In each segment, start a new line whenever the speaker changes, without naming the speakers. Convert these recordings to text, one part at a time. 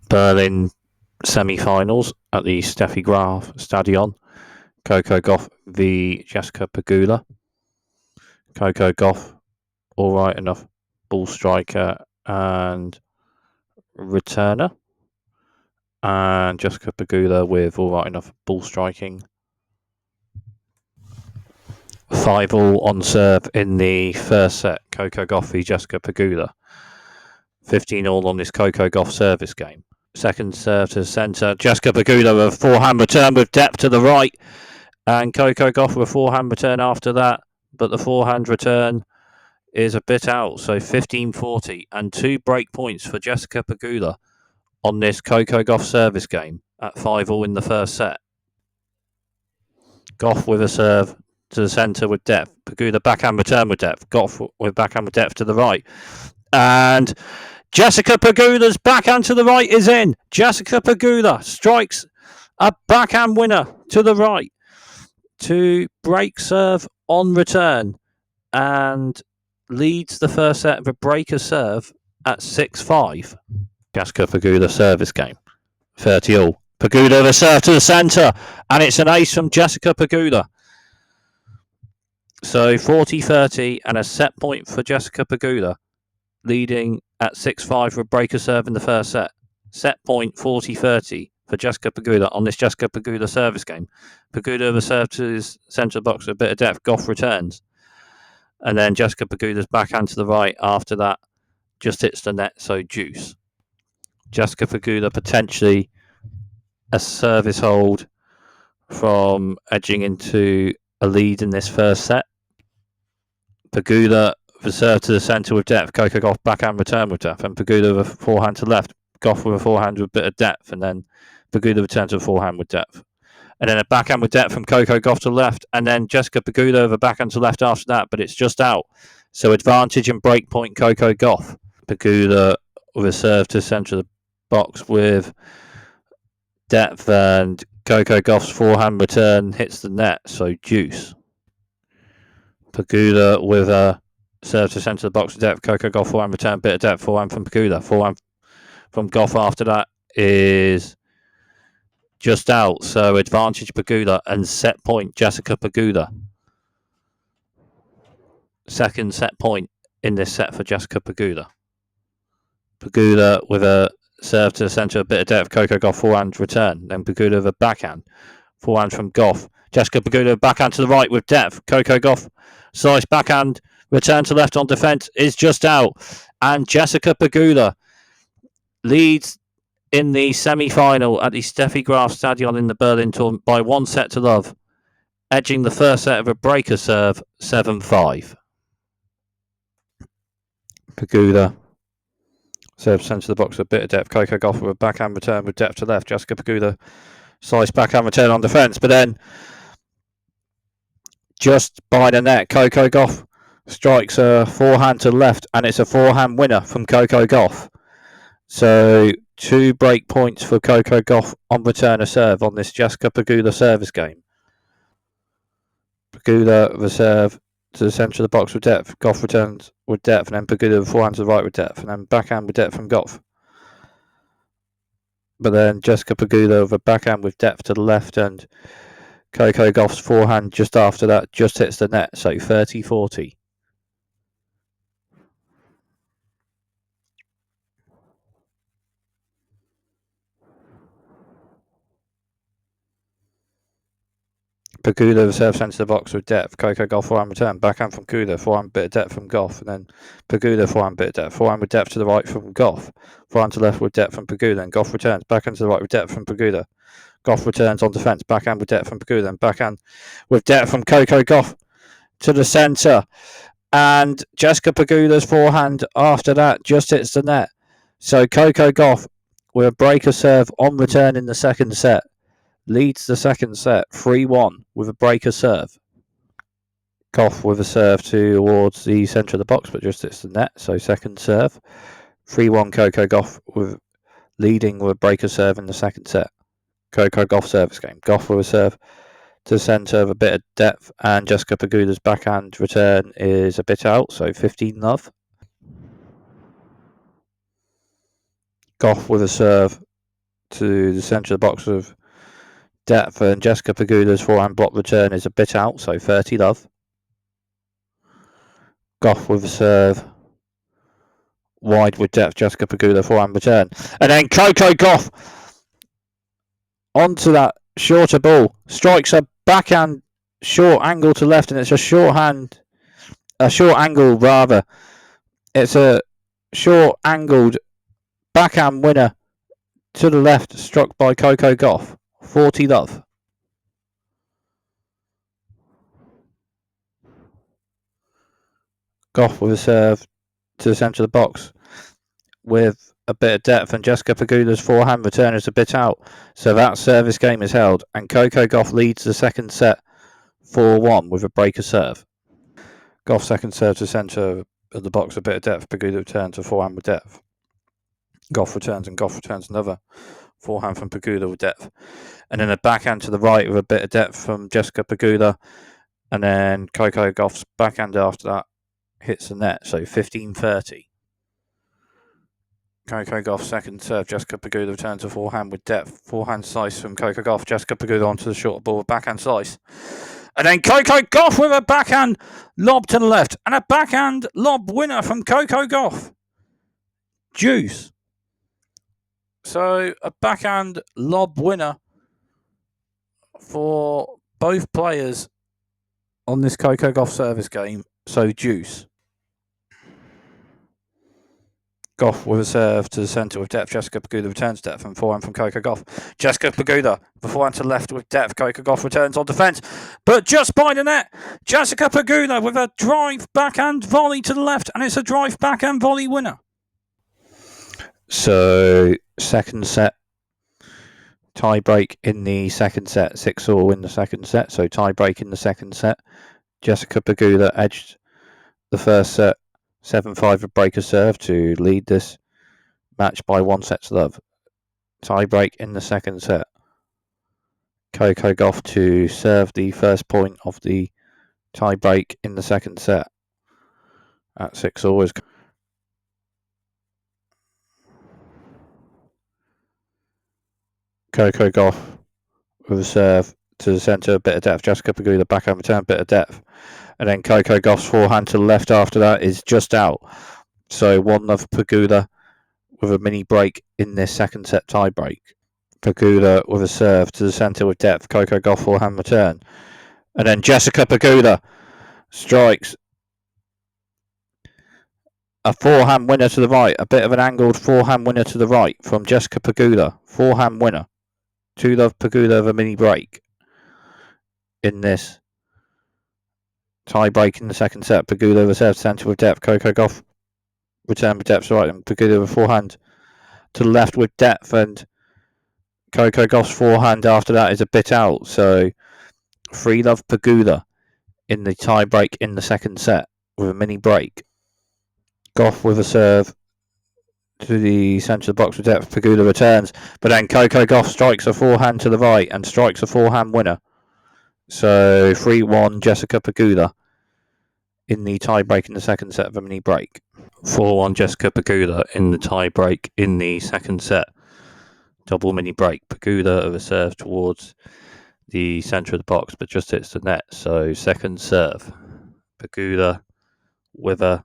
Berlin semi-finals at the Steffi Graf Stadion. Coco Gauff v Jessica Pegula. Coco Gauff, all right enough ball striker and returner. And Jessica Pegula with all right enough ball striking. 5-all on serve in the first set. Coco Gauff v Jessica Pegula. 15-all on this Coco Gauff service game. Second serve to the centre. Jessica Pegula with a forehand return with depth to the right. And Coco Gauff with a forehand return after that. But the forehand return is a bit out. So 15-40 and 2 break points for Jessica Pegula on this Coco Gauff service game at 5-all in the first set. Gauff with a serve to the centre with depth. Pegula backhand return with depth. Gauff with backhand with depth to the right. And Jessica Pegula's backhand to the right is in. Jessica Pegula strikes a backhand winner to the right to break serve on return and leads the first set of a breaker serve at 6-5. Jessica Pegula service game. 30-all. Pegula the serve to the centre, and it's an ace from Jessica Pegula. So 40-30 and a set point for Jessica Pegula, leading at 6-5 with breaker serve in the first set. Set point 40-30 for Jessica Pegula on this Jessica Pegula service game. Pegula the serve to his centre box with a bit of depth. Gauff returns. And then Jessica Pegula's backhand to the right after that just hits the net, so deuce. Jessica Pegula potentially a service hold from edging into a lead in this first set. Pegula the serve to the centre with depth. Coco Gauff backhand return with depth. And Pegula with a forehand to left. Gauff with a forehand with a bit of depth. And then Pegula returns to a forehand with depth. And then a backhand with depth from Coco Gauff to left. And then Jessica Pegula with a backhand to left after that. But it's just out. So advantage and break point Coco Gauff. Pegula with a serve to the centre of the box with depth. And Coco Gauff's forehand return hits the net. So deuce. Pegula with a serve to centre of the box with depth. Coco Gauff forehand return, bit of depth. Forehand from Pegula. Forehand from Gauff after that is just out. So advantage Pegula and set point Jessica Pegula. Second set point in this set for Jessica Pegula. Pegula with a serve to the centre, a bit of depth. Coco Gauff forehand return. Then Pegula with a backhand. Forehand from Gauff. Jessica Pegula backhand to the right with depth. Coco Gauff slice backhand. Return to left on defence is just out. And Jessica Pegula leads in the semi-final at the Steffi Graf Stadion in the Berlin tournament by 1-0, edging the first set of a breaker serve 7-5. Pegula serve centre of the box with a bit of depth. Coco Gauff with a backhand return with depth to left. Jessica Pegula slice backhand return on defence, but then just by the net, Coco Gauff strikes a forehand to the left, and it's a forehand winner from Coco Gauff. So 2 break points for Coco Gauff on return of serve on this Jessica Pegula service game. Pegula the serve to the centre of the box with depth. Gauff returns with depth, and then Pegula the forehand to the right with depth, and then backhand with depth from Gauff. But then Jessica Pegula with a backhand with depth to the left, and Coco Gauff's forehand just after that just hits the net, so 30-40. Pegula the serve centre of the box with depth. Coco Gauff forehand return. Backhand from Pegula. Forehand bit of depth from Gauff. And then Pegula forehand bit of depth. Forehand with depth to the right from Gauff. Forehand to the left with depth from Pegula. And Gauff returns. Backhand to the right with depth from Pegula. Gauff returns on defence. Backhand with depth from Pegula. And backhand with depth from Coco Gauff to the centre. And Jessica Pegula's forehand after that just hits the net. So Coco Gauff with a breaker serve on return in the second set leads the second set 3-1 with a breaker serve. Gauff with a serve towards the centre of the box, but just hits the net. So second serve 3-1. Coco Gauff with leading with a breaker serve in the second set. Coco Gauff service game. Gauff with a serve to the centre of a bit of depth, and Jessica Pegula's backhand return is a bit out, so 15-love. Gauff with a serve to the centre of the box with depth, and Jessica Pegula's forehand block return is a bit out, so 30 love. Gauff with a serve. Wide with depth, Jessica Pegula, forehand return. And then Coco Gauff onto that shorter ball. Strikes a backhand short angle to left, and it's a short angle rather. It's a short angled backhand winner to the left, struck by Coco Gauff. 40 love. Gauff with a serve to the centre of the box with a bit of depth, and Jessica Pegula's forehand return is a bit out. So that service game is held, and Coco Gauff leads the second set 4-1 with a breaker serve. Gauff second serve to centre of the box, a bit of depth. Pegula returns to forehand with depth. Gauff returns, and Gauff returns another forehand from Pegula with depth. And then a backhand to the right with a bit of depth from Jessica Pegula. And then Coco Gauff's backhand after that hits the net, so 15-30. Coco Gauff second serve, Jessica Pegula returns to forehand with depth. Forehand slice from Coco Gauff, Jessica Pegula onto the short ball with backhand slice. And then Coco Gauff with a backhand lob to the left. And a backhand lob winner from Coco Gauff. Juice. So a backhand lob winner for both players on this Coco Gauff service game. So juice. Gauff with a serve to the centre with depth. Jessica Pegula returns depth and forehand from Coco Gauff. Jessica Pegula beforehand to left with depth. Coco Gauff returns on defence, but just by the net. Jessica Pegula with a drive backhand volley to the left, and it's a drive backhand volley winner. So second set, tie break in the second set. 6-all in the second set. So tie break in the second set. Jessica Pegula edged the first set. 7-5 a breaker serve to lead this match by 1 set to love. Tie break in the second set. Coco Gauff to serve the first point of the tie break in the second set. At 6-all is Coco Gauff with a serve to the centre, a bit of depth. Jessica Pegula backhand return, bit of depth. And then Coco Gauff's forehand to the left after that is just out. So 1-love Pegula with a mini break in this second set tie break. Pegula with a serve to the centre with depth. Coco Gauff forehand return. And then Jessica Pegula strikes a forehand winner to the right. A bit of an angled forehand winner to the right from Jessica Pegula. Forehand winner. 2-love Pegula with a mini break in this tie break in the second set. Pegula reserve centre with depth. Coco Gauff return with depth right, and Pegula with forehand to the left with depth, and Coco Gauff's forehand after that is a bit out. So 3-love Pegula in the tie break in the second set with a mini break. Gauff with a serve to the centre of the box with depth. Pegula returns, but then Coco Gauff strikes a forehand to the right and strikes a forehand winner. So 3-1 Jessica Pegula in the tie break in the second set of a mini break. 4-1 Jessica Pegula in the tie break in the second set. Double mini break. Pegula of a serve towards the centre of the box, but just hits the net. So second serve. Pegula with a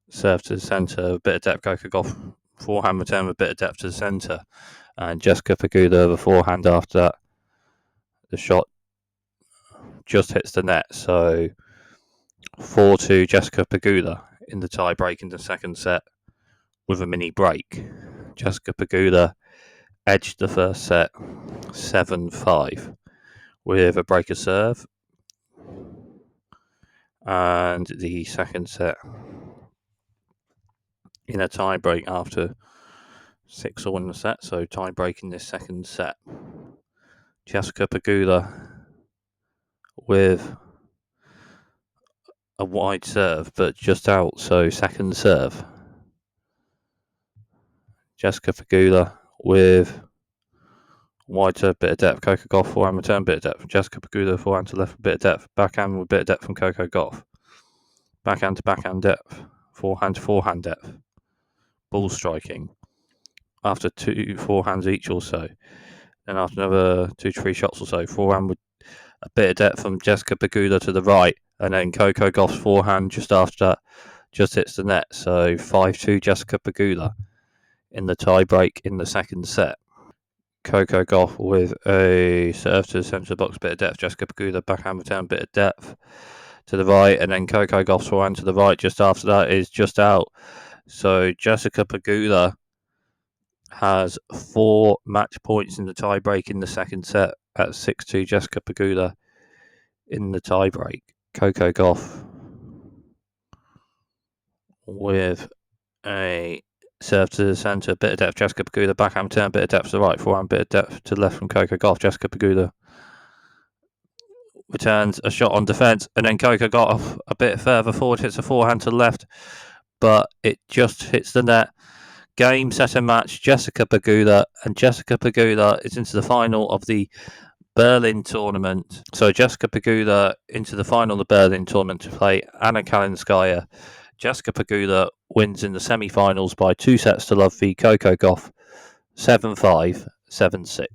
serve to the centre, a bit of depth. Coco Gauff forehand return with a bit of depth to the centre. And Jessica Pegula with a forehand after that. The shot just hits the net. So 4-2 Jessica Pegula in the tie break in the second set with a mini break. Jessica Pegula edged the first set 7-5 with a breaker serve, and the second set in a tie break after 6-all in the set. So tie break in this second set. Jessica Pegula with a wide serve, but just out. So second serve. Jessica Pegula with wide serve, bit of depth. Coco Gauff forehand return, bit of depth. Jessica Pegula forehand to left, bit of depth. Backhand with bit of depth from Coco Gauff. Backhand to backhand depth. Forehand to forehand depth. Ball striking. after 2 forehands each or so. Then after another 2 to 3 shots or so, forehand with a bit of depth from Jessica Pegula to the right, and then Coco Gauff's forehand just after that just hits the net. So 5-2 Jessica Pegula in the tie break in the second set. Coco Gauff with a serve to the centre of the box, bit of depth. Jessica Pegula backhand return, bit of depth to the right, and then Coco Gauff's forehand to the right just after that is just out. So Jessica Pegula has 4 match points in the tie break in the second set at 6-2 Jessica Pegula in the tie break. Coco Gauff with a serve to the centre, bit of depth. Jessica Pegula backhand turn, bit of depth to the right, forehand, bit of depth to the left from Coco Gauff. Jessica Pegula returns a shot on defence, and then Coco Gauff a bit further forward, hits a forehand to the left, but it just hits the net. Game, set and match, Jessica Pegula, and Jessica Pegula is into the final of the Berlin tournament. So Jessica Pegula into the final of the Berlin tournament to play Anna Kalinskaya. Jessica Pegula wins in the semi-finals by 2 sets to love v Coco Gauff, 7-5, 7-6.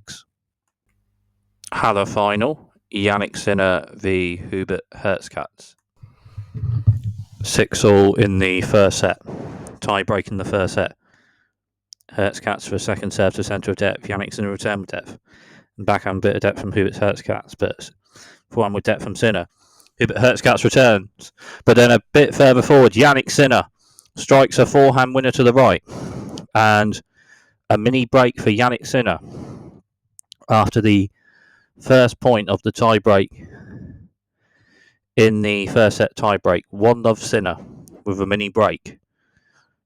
Halle Final, Jannik Sinner v Hubert Hurkacz. 6-all in the first set. Tie break in the first set. Hurkacz for a second serve to centre of depth. Jannik Sinner return with depth. And backhand bit of depth from Hubert Hurkacz, but forehand with depth from Sinner. Hubert Hurkacz returns, but then a bit further forward, Jannik Sinner strikes a forehand winner to the right, and a mini break for Jannik Sinner after the first point of the tie break in the first set tie break. 1-love Sinner with a mini break.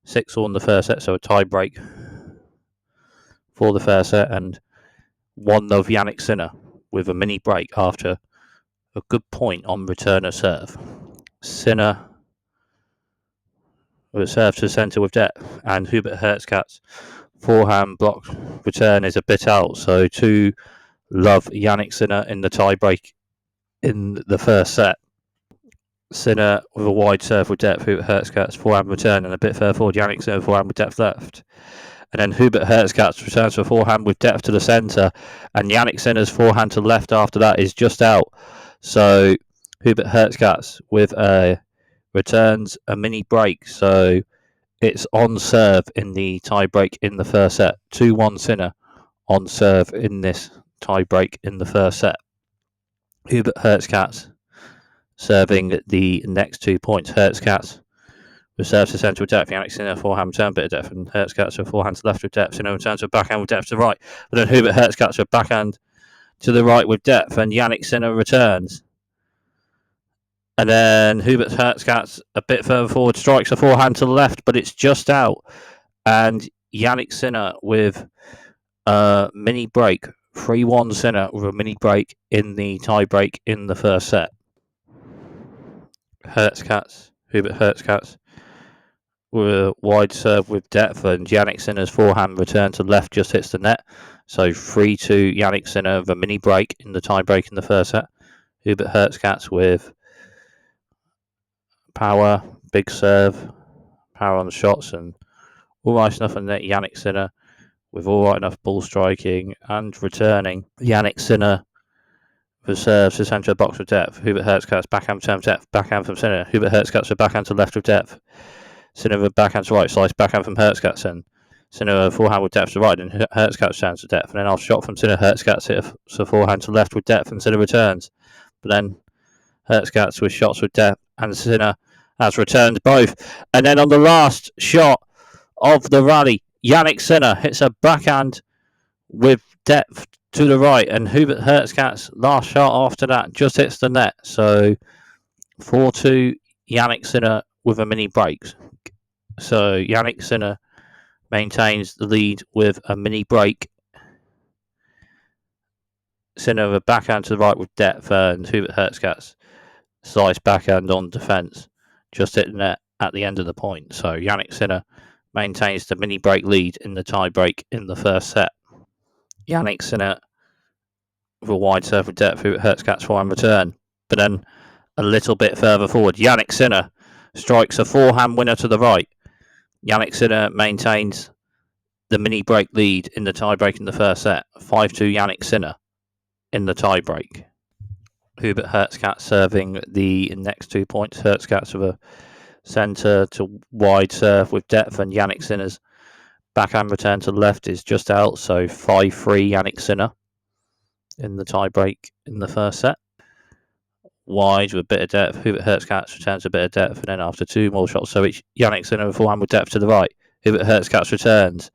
6-all in the first set, so a tie break for the first set, and 1-love Jannik Sinner with a mini break after a good point on return of serve. Sinner with a serve to the centre with depth, and Hubert Hurkacz forehand block return is a bit out, so 2-love Jannik Sinner in the tie break in the first set. Sinner with a wide serve with depth, Hubert Hurkacz forehand return, and a bit further forward, Jannik Sinner forehand with depth left. And then Hubert Hurkacz returns for forehand with depth to the centre, and Jannik Sinner's forehand to the left after that is just out. So Hubert Hurkacz with returns a mini break, so it's on serve in the tie break in the first set. 2-1 Sinner on serve in this tie break in the first set. Hubert Hurkacz serving the next 2 points. Hurkacz with serve to centre with depth. Jannik Sinner forehand return, bit of depth, and Hurkacz with forehand to left with depth. Sinner returns with backhand with depth to the right, but then Hubert Hurkacz with backhand to the right with depth, and Jannik Sinner returns. And then Hubert Hurkacz a bit further forward strikes a forehand to the left, but it's just out. And Jannik Sinner with a mini break. 3-1 Sinner with a mini break in the tie break in the first set. Hubert Hurkacz with a wide serve with depth, and Jannik Sinner's forehand return to the left just hits the net. So 3-2 Jannik Sinner with a mini break in the tie break in the first set. Hubert Hurkacz with power, big serve, power on the shots, and all right enough on net. Jannik Sinner with all right enough ball striking and returning. Jannik Sinner with serves to centre of the box with depth. Hubert Hurkacz backhand return depth, backhand from Sinner. Hubert Hurkacz with backhand to left with depth. Sinner with backhand to right, slice backhand from Hurkacz, and Sinner with forehand with depth to right, and Hurkacz turns to depth, and then off shot from Sinner. Hurkacz hit a forehand to left with depth, and Sinner returns. But then Hurkacz with shots with depth, and Sinner has returned both. And then on the last shot of the rally, Jannik Sinner hits a backhand with depth to the right, and Hubert Hurkacz last shot after that just hits the net. So 4-2 Jannik Sinner with a mini break. So Jannik Sinner maintains the lead with a mini break. Sinner with a backhand to the right with depth, and Hubert Hurkacz slice backhand on defence just hit the net at the end of the point. So Jannik Sinner maintains the mini break lead in the tie break in the first set. Jannik Sinner with a wide serve with depth, Hubert Hurkacz forehand return, but then a little bit further forward, Jannik Sinner strikes a forehand winner to the right. Jannik Sinner maintains the mini break lead in the tiebreak in the first set. 5-2 Jannik Sinner in the tiebreak. Hubert Hurkacz serving the next 2 points. Hurkacz with a centre to wide serve with depth, and Jannik Sinner's backhand return to the left is just out. So 5-3 Jannik Sinner in the tiebreak in the first set. Wide with a bit of depth. Hubert Hurkacz returns a bit of depth, and then after 2 more shots, so each Jannik Sinner with forehand with depth to the right. Hubert Hurkacz returns,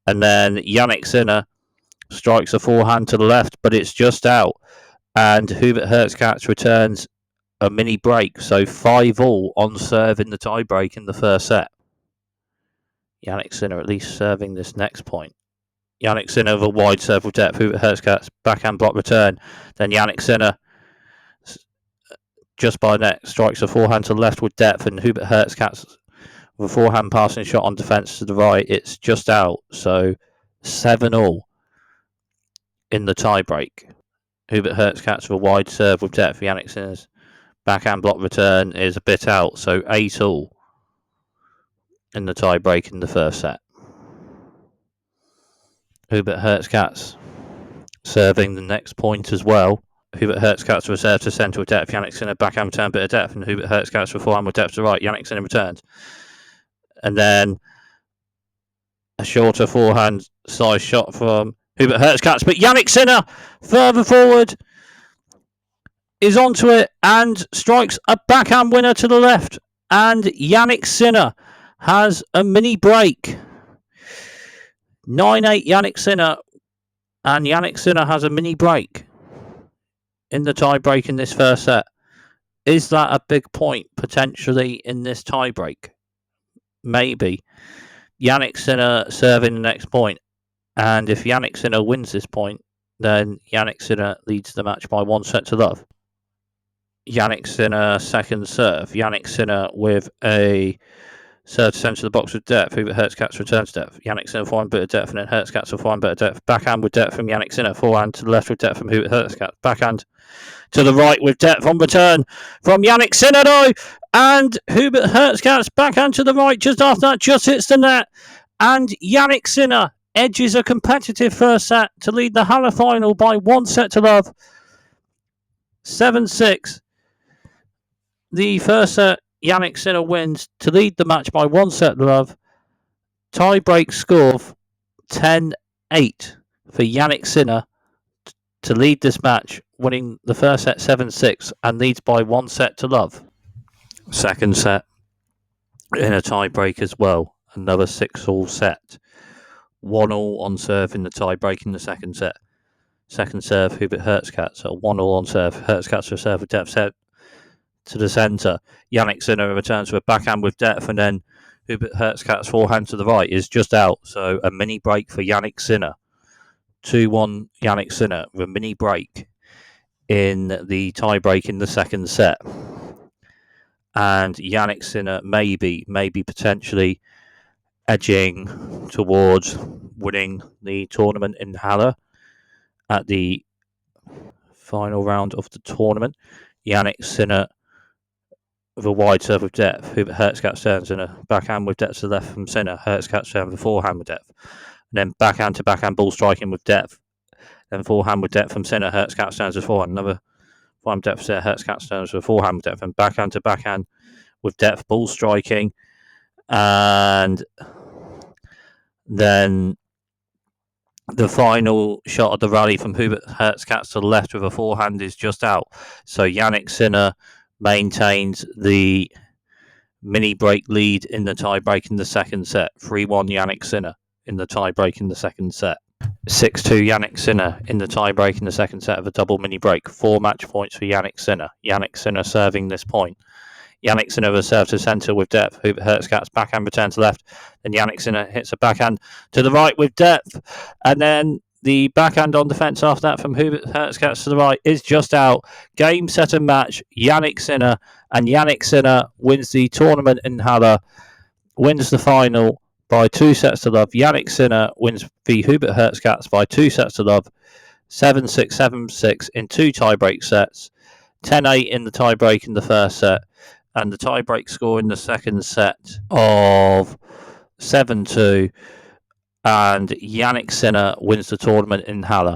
and then Jannik Sinner strikes a forehand to the left, but it's just out, and Hubert Hurkacz returns a mini break, so 5-all on serve in the tiebreak in the first set. Jannik Sinner at least serving this next point. Jannik Sinner with a wide serve with depth. Hubert Hurkacz backhand block return, then Jannik Sinner just by net strikes a forehand to the left with depth, and Hubert Hurkacz with a forehand passing shot on defence to the right. It's just out, so 7-all in the tiebreak. Hubert Hurkacz with a wide serve with depth. Jannik Sinner's backhand block return is a bit out, so 8-all in the tiebreak in the first set. Hubert Hurkacz serving the next point as well. Hubert Hurkacz with a serve to centre with depth. Jannik Sinner backhand return bit of depth, and Hubert Hurkacz with forehand with depth to right. Jannik Sinner returns, and then a shorter forehand size shot from Hubert Hurkacz, but Jannik Sinner further forward is onto it and strikes a backhand winner to the left, and Jannik Sinner has a mini break. 9-8 Jannik Sinner, and Jannik Sinner has a mini break in the tie-break in this first set. Is that a big point potentially in this tie-break? Maybe. Jannik Sinner serving the next point, and if Jannik Sinner wins this point, then Jannik Sinner leads the match by 1-0. Jannik Sinner second serve. Jannik Sinner with a serve to centre of the box with depth. Hubert Hurkacz returns depth. Jannik Sinner forehand bit of depth, and then Hurkacz with forehand bit of depth. Backhand with depth from Jannik Sinner. Forehand to the left with depth from Hubert Hurkacz. Backhand to the right with depth on return from Jannik Sinner though, and Hubert Hurkacz backhand to the right just after that just hits the net, and Jannik Sinner edges a competitive first set to lead the Halle Final by 1-0. 7-6. The first set Jannik Sinner wins to lead the match by 1-0. Tie-break score 10-8 for Jannik Sinner to lead this match, winning the first set 7-6 and leads by 1-0. Second set in a tie-break as well. Another 6-all set. 1-all on serve in the tie-break in the second set. Second serve, Hubert Hurkacz. 1-all on serve. Hurkacz to serve with depth set to the centre. Jannik Sinner returns with a backhand with depth, and then Hubert Hurkacz forehand to the right is just out. So a mini break for Jannik Sinner. 2-1 Jannik Sinner with a mini break in the tie-break in the second set. And Jannik Sinner maybe potentially edging towards winning the tournament in Halle at the final round of the tournament. Jannik Sinner with a wide serve with depth. Hubert Hurkacz turns in a backhand with depth to the left from Sinner. Hurkacz turns with a forehand with depth. And then backhand to backhand ball striking with depth. Then forehand with depth from Sinner. Hurkacz turns with forehand. Another forehand depth there. Hurkacz turns with forehand with depth. And backhand to backhand with depth ball striking. And then the final shot of the rally from Hubert Hurkacz to the left with a forehand is just out. So Jannik Sinner maintains the mini break lead in the tie break in the second set. 3-1 Jannik Sinner in the tie break in the second set. 6-2 Jannik Sinner in the tie break in the second set of a double mini break. 4 match points for Jannik Sinner. Jannik Sinner serving this point. Jannik Sinner with a serve to centre with depth. Hubert Hurkacz backhand return to left. Then Jannik Sinner hits a backhand to the right with depth. And then the backhand on defence after that from Hubert Hurkacz to the right is just out. Game, set and match. Jannik Sinner. And Jannik Sinner wins the tournament in Halle. Wins the final by 2-0. Jannik Sinner wins the Hubert Hurkacz by 2-0. 7-6, 7-6 in 2 tie-break sets. 10-8 in the tie-break in the first set. And the tie-break score in the second set of 7-2 and Jannik Sinner wins the tournament in Halle.